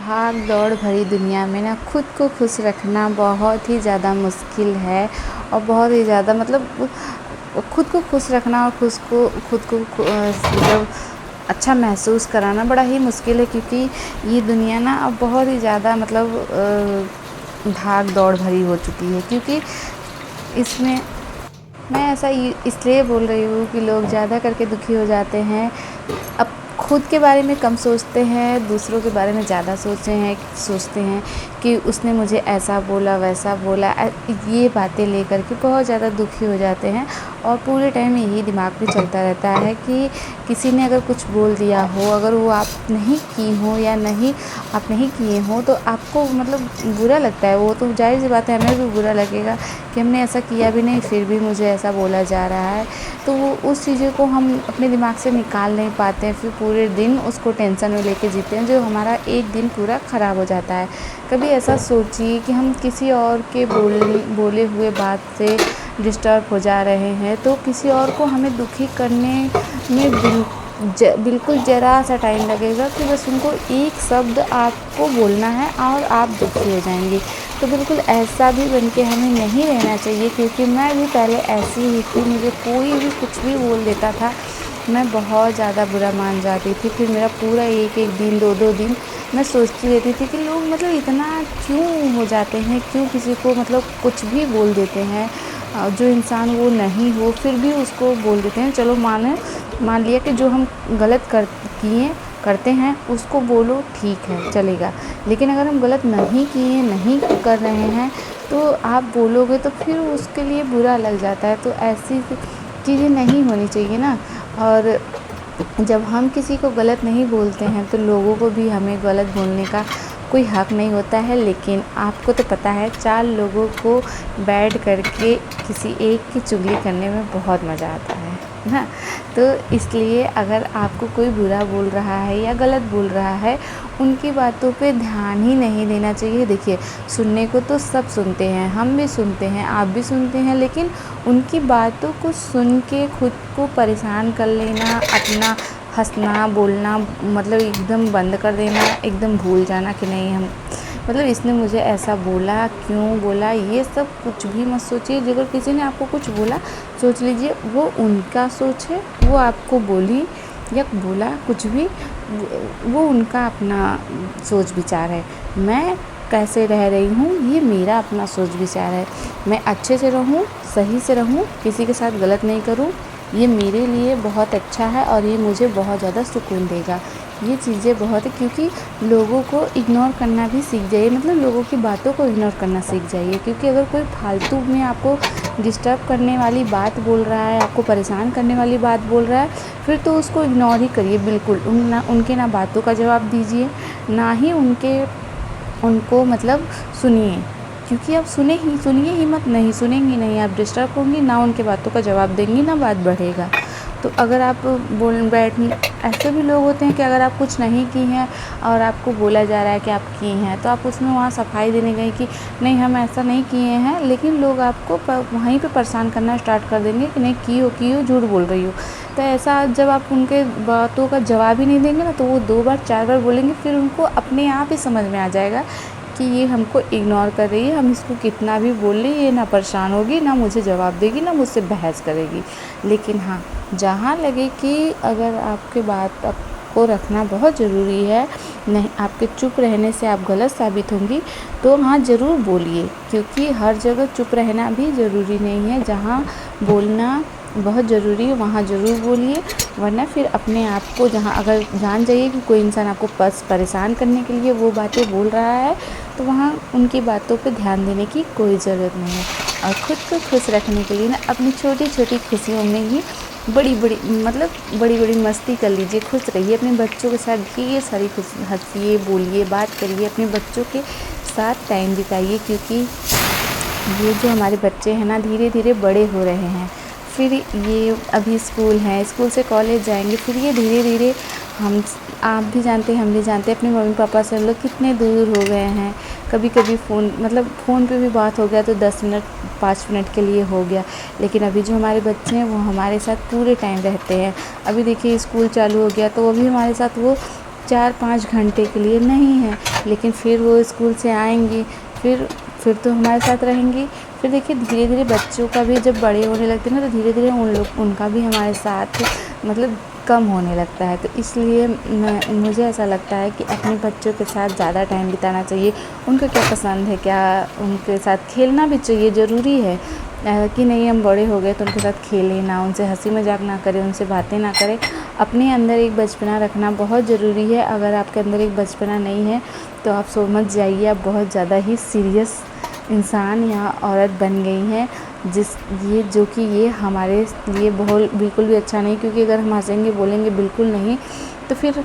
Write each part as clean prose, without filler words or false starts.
भाग दौड़ भरी दुनिया में ना खुद को खुश रखना बहुत ही ज़्यादा मुश्किल है। और बहुत ही ज़्यादा मतलब खुद को खुश रखना और खुद को मतलब अच्छा महसूस कराना बड़ा ही मुश्किल है, क्योंकि ये दुनिया ना अब बहुत ही ज़्यादा मतलब भाग दौड़ भरी हो चुकी है। क्योंकि इसमें मैं ऐसा इसलिए बोल रही हूँ कि लोग ज़्यादा करके दुखी हो जाते हैं। अब खुद के बारे में कम सोचते हैं, दूसरों के बारे में ज़्यादा सोचते हैं कि उसने मुझे ऐसा बोला वैसा बोला। ये बातें लेकर के बहुत ज़्यादा दुखी हो जाते हैं। और पूरे टाइम यही दिमाग में चलता रहता है कि किसी ने अगर कुछ बोल दिया हो, अगर वो आप नहीं की हो या आप नहीं किए हो, तो आपको मतलब बुरा लगता है। वो तो ज़ाहिर सी बात है, हमें भी बुरा लगेगा कि हमने ऐसा किया भी नहीं, फिर भी मुझे ऐसा बोला जा रहा है। तो वो उस चीज़ों को हम अपने दिमाग से निकाल नहीं पाते हैं, फिर पूरे दिन उसको टेंशन में लेके जीते हैं, जो हमारा एक दिन पूरा ख़राब हो जाता है। कभी ऐसा सोचिए कि हम किसी और के बोले हुए बात से डिस्टर्ब हो जा रहे हैं, तो किसी और को हमें दुखी करने में बिल्कुल ज़रा सा टाइम लगेगा कि बस उनको एक शब्द आपको बोलना है और आप दुखी हो जाएंगे। तो बिल्कुल ऐसा भी बन के हमें नहीं रहना चाहिए, क्योंकि मैं भी पहले ऐसी ही थी। मुझे कोई भी कुछ भी बोल देता था, मैं बहुत ज़्यादा बुरा मान जाती थी। फिर मेरा पूरा एक एक दिन, दो दो दिन मैं सोचती रहती थी कि लोग मतलब इतना क्यों हो जाते हैं, क्यों किसी को मतलब कुछ भी बोल देते हैं। जो इंसान वो नहीं हो फिर भी उसको बोल देते हैं। चलो मान लिया कि जो हम गलत करते हैं उसको बोलो, ठीक है चलेगा। लेकिन अगर हम गलत नहीं कर रहे हैं तो आप बोलोगे तो फिर उसके लिए बुरा लग जाता है। तो ऐसी चीज़ें नहीं होनी चाहिए ना। और जब हम किसी को गलत नहीं बोलते हैं तो लोगों को भी हमें गलत बोलने का कोई हक़ नहीं होता है। लेकिन आपको तो पता है, 4 लोगों को बैठ करके किसी एक की चुगली करने में बहुत मज़ा आता है ना। तो इसलिए अगर आपको कोई बुरा बोल रहा है या गलत बोल रहा है, उनकी बातों पे ध्यान ही नहीं देना चाहिए। देखिए, सुनने को तो सब सुनते हैं, हम भी सुनते हैं, आप भी सुनते हैं, लेकिन उनकी बातों को सुन के खुद को परेशान कर लेना, अपना हँसना बोलना मतलब एकदम बंद कर देना, एकदम भूल जाना कि नहीं हम मतलब इसने मुझे ऐसा बोला, क्यों बोला, ये सब कुछ भी मत सोचिए। अगर किसी ने आपको कुछ बोला, सोच लीजिए वो उनका सोच है, वो आपको बोली या बोला कुछ भी, वो उनका अपना सोच विचार है। मैं कैसे रह रही हूँ ये मेरा अपना सोच विचार है। मैं अच्छे से रहूँ, सही से रहूँ, किसी के साथ गलत नहीं करूँ, ये मेरे लिए बहुत अच्छा है और ये मुझे बहुत ज़्यादा सुकून देगा। ये चीज़ें बहुत है, क्योंकि लोगों को इग्नोर करना भी सीख जाइए, मतलब लोगों की बातों को इग्नोर करना सीख जाइए। क्योंकि अगर कोई फालतू में आपको डिस्टर्ब करने वाली बात बोल रहा है, आपको परेशान करने वाली बात बोल रहा है, फिर तो उसको इग्नोर ही करिए बिल्कुल। उनके ना बातों का जवाब दीजिए, ना ही उनको मतलब सुनिए। क्योंकि आप सुनिए ही मत, नहीं सुनेंगी नहीं, आप डिस्टर्ब होंगी, ना उनके बातों का जवाब देंगी, ना बात बढ़ेगा। तो अगर आप ऐसे भी लोग होते हैं कि अगर आप कुछ नहीं की हैं और आपको बोला जा रहा है कि आप की हैं, तो आप उसमें वहाँ सफाई देने गई कि नहीं हम ऐसा नहीं किए हैं, लेकिन लोग आपको वहीं पे परेशान करना स्टार्ट कर देंगे कि नहीं की हो, झूठ बोल रही हो। तो ऐसा जब आप उनके बातों का जवाब ही नहीं देंगे ना, तो वो 2 बार 4 बार बोलेंगे, फिर उनको अपने आप ही समझ में आ जाएगा कि ये हमको इग्नोर कर रही है, हम इसको कितना भी बोल लें ये ना परेशान होगी, ना मुझे जवाब देगी, ना मुझसे बहस करेगी। लेकिन हाँ, जहाँ लगे कि अगर आपकी बात आपको रखना बहुत ज़रूरी है, नहीं आपके चुप रहने से आप गलत साबित होंगी, तो हाँ ज़रूर बोलिए। क्योंकि हर जगह चुप रहना भी ज़रूरी नहीं है। जहाँ बोलना बहुत ज़रूरी है वहाँ ज़रूर बोलिए, वरना फिर अपने आप को जहाँ अगर जान जाइए कि कोई इंसान आपको परेशान करने के लिए वो बातें बोल रहा है, तो वहाँ उनकी बातों पे ध्यान देने की कोई ज़रूरत नहीं है। और ख़ुद को खुश रखने के लिए ना अपनी छोटी छोटी खुशियों में ही बड़ी बड़ी मस्ती कर लीजिए, खुश रहिए। अपने बच्चों के साथ ढेर सारी हँसिए, बोलिए, बात करिए, अपने बच्चों के साथ टाइम बिताइए। क्योंकि ये जो हमारे बच्चे हैं ना, धीरे धीरे बड़े हो रहे हैं, फिर ये अभी स्कूल से कॉलेज जाएंगे, फिर ये धीरे धीरे आप भी जानते हैं, हम भी जानते हैं, अपने मम्मी पापा से हम लोग कितने दूर हो गए हैं। कभी कभी फ़ोन पे भी बात हो गया तो 10 मिनट 5 मिनट के लिए हो गया। लेकिन अभी जो हमारे बच्चे हैं वो हमारे साथ पूरे टाइम रहते हैं। अभी देखिए स्कूल चालू हो गया तो वो भी हमारे साथ वो 4-5 घंटे के लिए नहीं है, लेकिन फिर वो स्कूल से आएंगी, फिर तो हमारे साथ रहेंगी। फिर देखिए धीरे धीरे बच्चों का भी जब बड़े होने लगते हैं ना, तो धीरे धीरे उनका भी हमारे साथ मतलब कम होने लगता है। तो इसलिए मुझे ऐसा लगता है कि अपने बच्चों के साथ ज़्यादा टाइम बिताना चाहिए। उनको क्या पसंद है, क्या उनके साथ खेलना भी चाहिए, ज़रूरी है कि नहीं हम बड़े हो गए तो उनके साथ खेलें ना, उनसे हंसी मजाक ना करें, उनसे बातें ना करें। अपने अंदर एक बचपना रखना बहुत ज़रूरी है। अगर आपके अंदर एक बचपना नहीं है तो आप समझ जाइए आप बहुत ज़्यादा ही सीरियस इंसान या औरत बन गई हैं, जो कि ये हमारे लिए बहुत बिल्कुल भी अच्छा नहीं। क्योंकि अगर हम हंसेंगे बोलेंगे बिल्कुल नहीं, तो फिर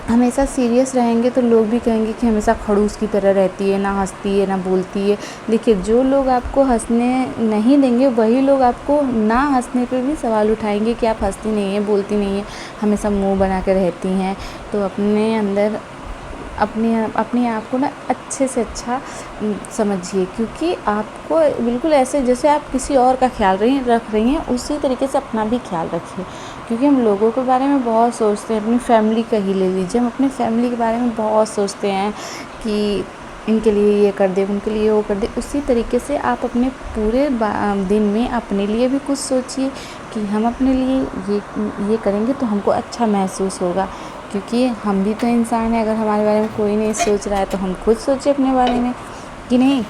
हमेशा सीरियस रहेंगे तो लोग भी कहेंगे कि हमेशा खड़ूस की तरह रहती है, ना हंसती है ना बोलती है। देखिए जो लोग आपको हंसने नहीं देंगे वही लोग आपको ना हंसने पे भी सवाल उठाएंगे कि आप हंसती नहीं है, बोलती नहीं है, हमेशा मुंह बना कर रहती हैं। तो अपने अंदर अपने आप को ना अच्छे से अच्छा समझिए, क्योंकि आपको बिल्कुल ऐसे जैसे आप किसी और का ख्याल रख रही हैं, उसी तरीके से अपना भी ख्याल रखिए। क्योंकि हम लोगों के बारे में बहुत सोचते हैं, अपनी फैमिली का ही ले लीजिए, हम अपनी फैमिली के बारे में बहुत सोचते हैं कि इनके लिए ये कर दे, उनके लिए वो कर दे। उसी तरीके से आप अपने पूरे दिन में अपने लिए भी कुछ सोचिए कि हम अपने लिए ये करेंगे तो हमको अच्छा महसूस होगा। क्योंकि हम भी तो इंसान हैं, अगर हमारे बारे में कोई नहीं सोच रहा है तो हम खुद सोचें अपने बारे में कि नहीं।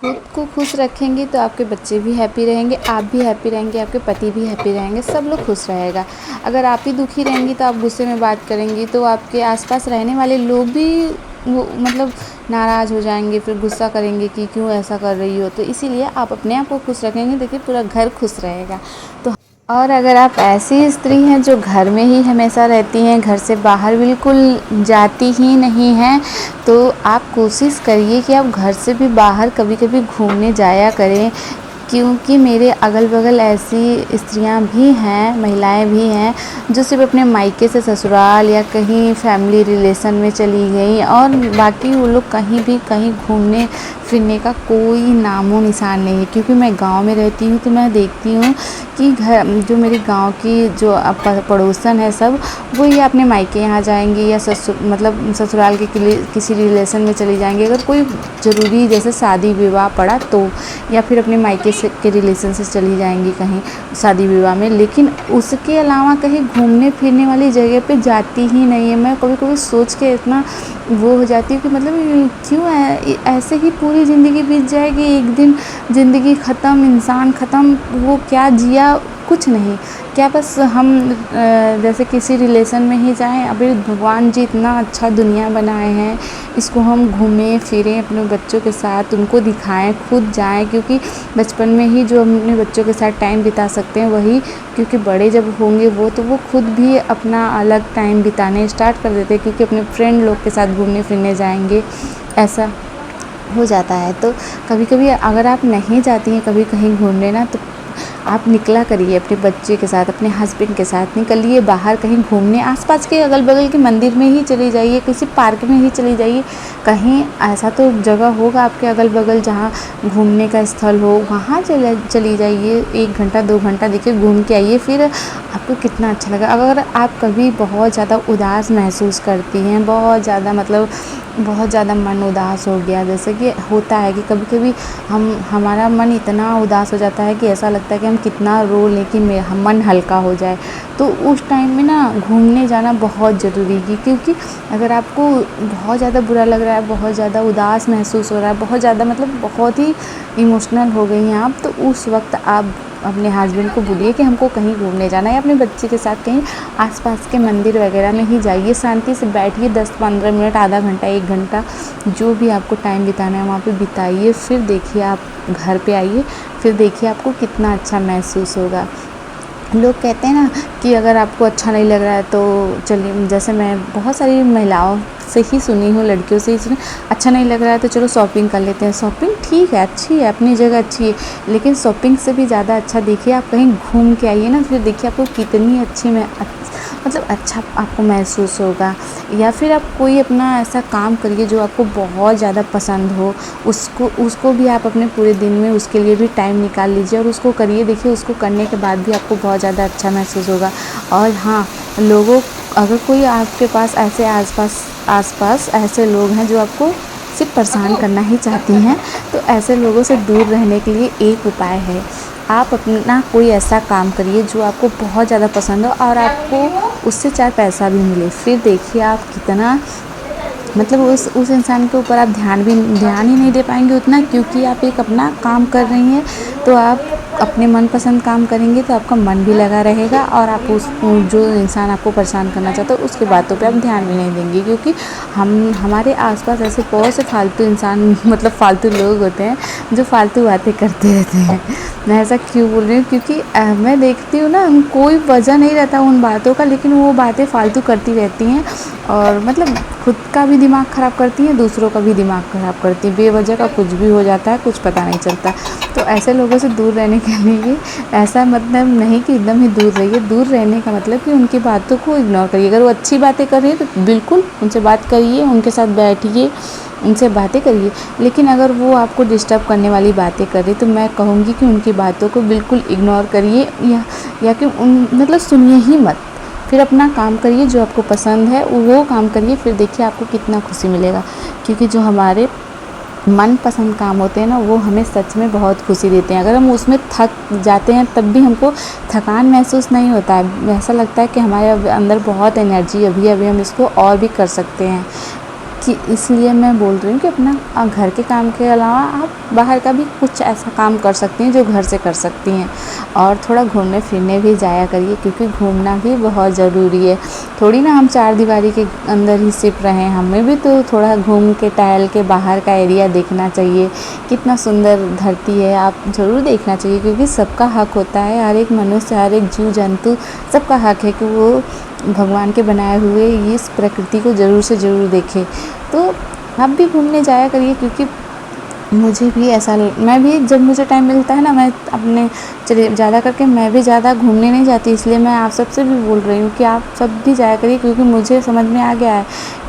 खुद को खुश रखेंगे तो आपके बच्चे भी हैप्पी रहेंगे, आप भी हैप्पी रहेंगे, आपके पति भी हैप्पी रहेंगे, सब लोग खुश रहेगा। अगर आप ही दुखी रहेंगी तो आप गुस्से में बात करेंगी तो आपके आसपास रहने वाले लोग भी वो मतलब नाराज़ हो जाएंगे, फिर गुस्सा करेंगे कि क्यों ऐसा कर रही हो। तो इसीलिए आप अपने आप को खुश रखेंगे, देखिए पूरा घर खुश रहेगा। तो और अगर आप ऐसी स्त्री हैं जो घर में ही हमेशा रहती हैं, घर से बाहर बिल्कुल जाती ही नहीं हैं, तो आप कोशिश करिए कि आप घर से भी बाहर कभी कभी घूमने जाया करें। क्योंकि मेरे अगल बगल ऐसी स्त्रियां भी हैं, महिलाएं भी हैं जो सिर्फ अपने मायके से ससुराल या कहीं फैमिली रिलेशन में चली गई, और बाकी वो लोग कहीं घूमने फिरने का कोई नामो निशान नहीं है। क्योंकि मैं गांव में रहती हूँ तो मैं देखती हूँ कि जो मेरे गांव की जो पड़ोसन है सब, वो ये अपने मायके यहाँ जाएंगे या ससुराल के किसी रिलेशन में चली जाएंगी। अगर कोई ज़रूरी जैसे शादी विवाह पड़ा तो, या फिर अपने मायके के रिलेशन से चली जाएंगी कहीं शादी विवाह में, लेकिन उसके अलावा कहीं घूमने फिरने वाली जगह पे जाती ही नहीं है। मैं कभी कभी सोच के इतना वो हो जाती हूँ कि मतलब क्यों ऐसे ही पूरी ज़िंदगी बीत जाएगी, एक दिन ज़िंदगी ख़त्म, इंसान ख़त्म, वो क्या जिया, कुछ नहीं। क्या बस हम जैसे किसी रिलेशन में ही जाएं। अभी भगवान जी इतना अच्छा दुनिया बनाए हैं, इसको हम घूमें फिरें अपने बच्चों के साथ, उनको दिखाएं, खुद जाएं। क्योंकि बचपन में ही जो हम अपने बच्चों के साथ टाइम बिता सकते हैं वही, क्योंकि बड़े जब होंगे वो तो वो खुद भी अपना अलग टाइम बिताने स्टार्ट कर देते हैं, क्योंकि अपने फ्रेंड लोग के साथ घूमने फिरने जाएंगे, ऐसा हो जाता है। तो कभी कभी अगर आप नहीं जाती हैं कभी कहीं घूमने ना, तो आप निकला करिए अपने बच्चे के साथ, अपने हस्बैंड के साथ निकलिए बाहर कहीं घूमने। आसपास के अगल बगल के मंदिर में ही चली जाइए, किसी पार्क में ही चली जाइए, कहीं ऐसा तो जगह होगा आपके अगल बगल जहाँ घूमने का स्थल हो, वहाँ चली जाइए। 1 घंटा 2 घंटा देखिए घूम के आइए, फिर आपको कितना अच्छा लगा। अगर आप कभी बहुत ज़्यादा उदास महसूस करती हैं, बहुत ज़्यादा मन उदास हो गया, जैसे कि होता है कि कभी कभी हमारा मन इतना उदास हो जाता है कि ऐसा लगता है कि हम कितना रो लें कि मन हल्का हो जाए, तो उस टाइम में ना घूमने जाना बहुत ज़रूरी है। क्योंकि अगर आपको बहुत ज़्यादा बुरा लग रहा है, बहुत ज़्यादा उदास महसूस हो रहा है, बहुत ज़्यादा बहुत ही इमोशनल हो गई हैं आप, तो उस वक्त आप अपने हस्बैंड को बोलिए कि हमको कहीं घूमने जाना है, अपने बच्चे के साथ कहीं आसपास के मंदिर वगैरह में ही जाइए, शांति से बैठिए 10-15 मिनट, आधा घंटा 1 घंटा, जो भी आपको टाइम बिताना है वहाँ पे बिताइए। फिर देखिए आप घर पे आइए, फिर देखिए आपको कितना अच्छा महसूस होगा। लोग कहते हैं ना कि अगर आपको अच्छा नहीं लग रहा है तो चलिए, जैसे मैं बहुत सारी महिलाओं से ही सुनी हूँ, लड़कियों से ही सुनी, अच्छा नहीं लग रहा है तो चलो शॉपिंग कर लेते हैं। शॉपिंग ठीक है, अच्छी है, अपनी जगह अच्छी है, लेकिन शॉपिंग से भी ज़्यादा अच्छा देखिए आप कहीं घूम के आइए ना, फिर देखिए आपको कितनी अच्छा आपको महसूस होगा। या फिर आप कोई अपना ऐसा काम करिए जो आपको बहुत ज़्यादा पसंद हो, उसको भी आप अपने पूरे दिन में उसके लिए भी टाइम निकाल लीजिए और उसको करिए। देखिए उसको करने के बाद भी आपको बहुत ज़्यादा अच्छा महसूस होगा। और हाँ, लोगों अगर कोई आपके पास ऐसे आसपास ऐसे लोग हैं जो आपको सिर्फ परेशान करना ही चाहती हैं, तो ऐसे लोगों से दूर रहने के लिए एक उपाय है, आप अपना कोई ऐसा काम करिए जो आपको बहुत ज़्यादा पसंद हो और आपको उससे 4 पैसा भी मिले। फिर देखिए आप कितना मतलब उस इंसान के ऊपर आप ध्यान ही नहीं दे पाएंगे उतना, क्योंकि आप एक अपना काम कर रही हैं। तो आप अपने मनपसंद काम करेंगे तो आपका मन भी लगा रहेगा और आप उस जो इंसान आपको परेशान करना चाहता है उसकी बातों पे आप ध्यान भी नहीं देंगे, क्योंकि हमारे आसपास ऐसे बहुत से फालतू इंसान मतलब फालतू लोग होते हैं जो फालतू बातें करते रहते हैं। मैं ऐसा क्यों बोल रही हूँ, क्योंकि मैं देखती हूँ ना, कोई वजह नहीं रहता उन बातों का, लेकिन वो बातें फालतू करती रहती हैं और मतलब खुद का भी दिमाग ख़राब करती हैं, दूसरों का भी दिमाग ख़राब करती हैं। बेवजह का कुछ भी हो जाता है, कुछ पता नहीं चलता। तो ऐसे लोगों से दूर रहने के लिए ऐसा मतलब नहीं कि एकदम ही दूर रहिए, दूर रहने का मतलब कि उनकी बातों को इग्नोर करिए। अगर वो अच्छी बातें कर रही है तो बिल्कुल उनसे बात करिए, उनके साथ बैठिए, उनसे बातें करिए। लेकिन अगर वो आपको डिस्टर्ब करने वाली बातें कर रही तो मैं कहूँगी कि उनकी बातों को बिल्कुल इग्नोर करिए या कि मतलब सुनिए ही मत। फिर अपना काम करिए, जो आपको पसंद है वो काम करिए, फिर देखिए आपको कितना खुशी मिलेगा। क्योंकि जो हमारे मनपसंद काम होते हैं ना, वो हमें सच में बहुत खुशी देते हैं। अगर हम उसमें थक जाते हैं तब भी हमको थकान महसूस नहीं होता है, ऐसा लगता है कि हमारे अंदर बहुत एनर्जी अभी हम इसको और भी कर सकते हैं। कि इसलिए मैं बोल रही हूँ कि अपना घर के काम के अलावा आप बाहर का भी कुछ ऐसा काम कर सकती हैं जो घर से कर सकती हैं। और थोड़ा घूमने फिरने भी जाया करिए, क्योंकि घूमना भी बहुत ज़रूरी है। थोड़ी ना हम 4 दीवारी के अंदर ही सिर्फ रहें, हमें भी तो थोड़ा घूम के टहल के बाहर का एरिया देखना चाहिए। कितना सुंदर धरती है, आप ज़रूर देखना चाहिए, क्योंकि सबका हक होता है, हर एक मनुष्य, हर एक जीव जंतु, सबका हक है कि वो भगवान के बनाए हुए इस प्रकृति को ज़रूर से ज़रूर देखे। तो आप भी घूमने जाया करिए, क्योंकि मुझे भी ऐसा मैं भी जब मुझे टाइम मिलता है ना, मैं अपने चलिए ज़्यादा करके मैं भी ज़्यादा घूमने नहीं जाती, इसलिए मैं आप सबसे भी बोल रही हूँ कि आप सब भी जाया करिए। क्योंकि मुझे समझ में आ गया है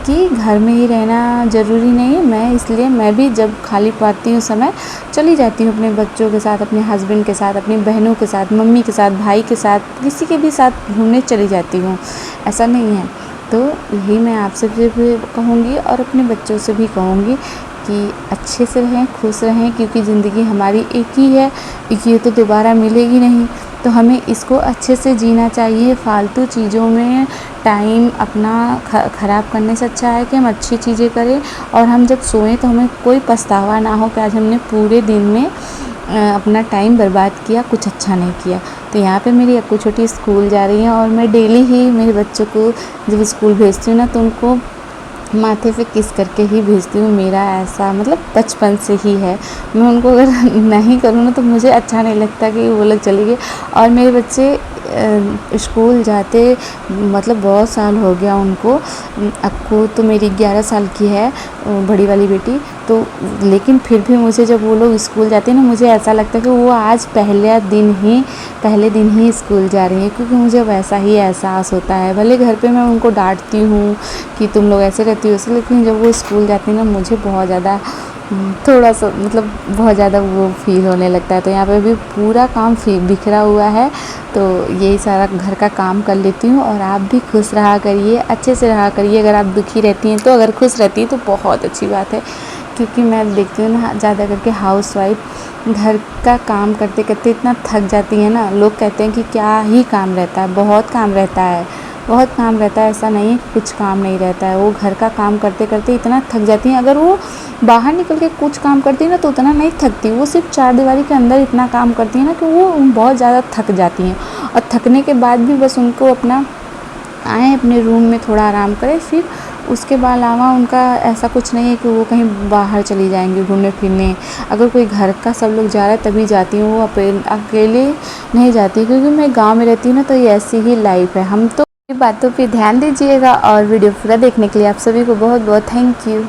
कि घर में ही रहना ज़रूरी नहीं है। इसलिए मैं भी जब खाली पाती हूँ समय चली जाती हूँ अपने बच्चों के साथ, अपने हस्बैंड के साथ, अपनी बहनों के साथ, मम्मी के साथ, भाई के साथ, किसी के भी साथ घूमने चली जाती हूँ, ऐसा नहीं है। तो यही मैं आपसे भी कहूँगी और अपने बच्चों से भी कहूँगी कि अच्छे से रहें, खुश रहें, क्योंकि ज़िंदगी हमारी एक ही है, ये तो दोबारा मिलेगी नहीं। तो हमें इसको अच्छे से जीना चाहिए। फालतू चीज़ों में टाइम अपना ख़राब करने से अच्छा है कि हम अच्छी चीज़ें करें और हम जब सोएं तो हमें कोई पछतावा ना हो कि आज हमने पूरे दिन में अपना टाइम बर्बाद किया, कुछ अच्छा नहीं किया। तो यहाँ पे मेरी अक्कू छोटी स्कूल जा रही हैं और मैं डेली ही मेरे बच्चों को जब स्कूल भेजती हूँ ना, तो उनको माथे पे किस करके ही भेजती हूँ। मेरा ऐसा मतलब बचपन से ही है, मैं उनको अगर नहीं करूँ ना तो मुझे अच्छा नहीं लगता कि वो लोग चले गए। और मेरे बच्चे स्कूल जाते मतलब बहुत साल हो गया उनको। अक्कू तो मेरी 11 साल की है, बड़ी वाली बेटी। तो लेकिन फिर भी मुझे जब वो लोग स्कूल जाते हैं ना, मुझे ऐसा लगता है कि वो आज पहले दिन ही स्कूल जा रही हैं, क्योंकि मुझे वैसा ही एहसास होता है। भले घर पे मैं उनको डांटती हूँ कि तुम लोग ऐसे रहती हो ऐसे, लेकिन जब वो स्कूल जाती हैं ना, मुझे बहुत ज़्यादा थोड़ा सा मतलब बहुत ज़्यादा वो फील होने लगता है। तो यहाँ पे भी पूरा काम बिखरा हुआ है, तो यही सारा घर का काम कर लेती हूँ। और आप भी खुश रहा करिए, अच्छे से रहा करिए। अगर आप दुखी रहती हैं तो, अगर खुश रहती हैं तो बहुत अच्छी बात है। क्योंकि मैं देखती हूँ ना, ज़्यादा करके हाउसवाइफ घर का काम करते करते इतना थक जाती है ना, लोग कहते हैं कि क्या ही काम रहता है, बहुत काम रहता है, बहुत काम रहता है। ऐसा नहीं है कुछ काम नहीं रहता है, वो घर का काम करते करते इतना थक जाती हैं। अगर वो बाहर निकल के कुछ काम करती है ना तो उतना नहीं थकती, वो सिर्फ 4 दीवारी के अंदर इतना काम करती है ना कि वो बहुत ज़्यादा थक जाती हैं। और थकने के बाद भी बस उनको अपना आएँ अपने रूम में थोड़ा आराम करें, फिर उसके बाद अलावा उनका ऐसा कुछ नहीं है कि वो कहीं बाहर चली जाएंगी घूमने फिरने। अगर कोई घर का सब लोग जा रहा है तभी जाती हूँ, वो अकेले नहीं जाती, क्योंकि मैं गांव में रहती हूँ ना, तो ये ऐसी ही लाइफ है। हम तो बातों पे ध्यान दीजिएगा। और वीडियो पूरा देखने के लिए आप सभी को बहुत बहुत थैंक यू।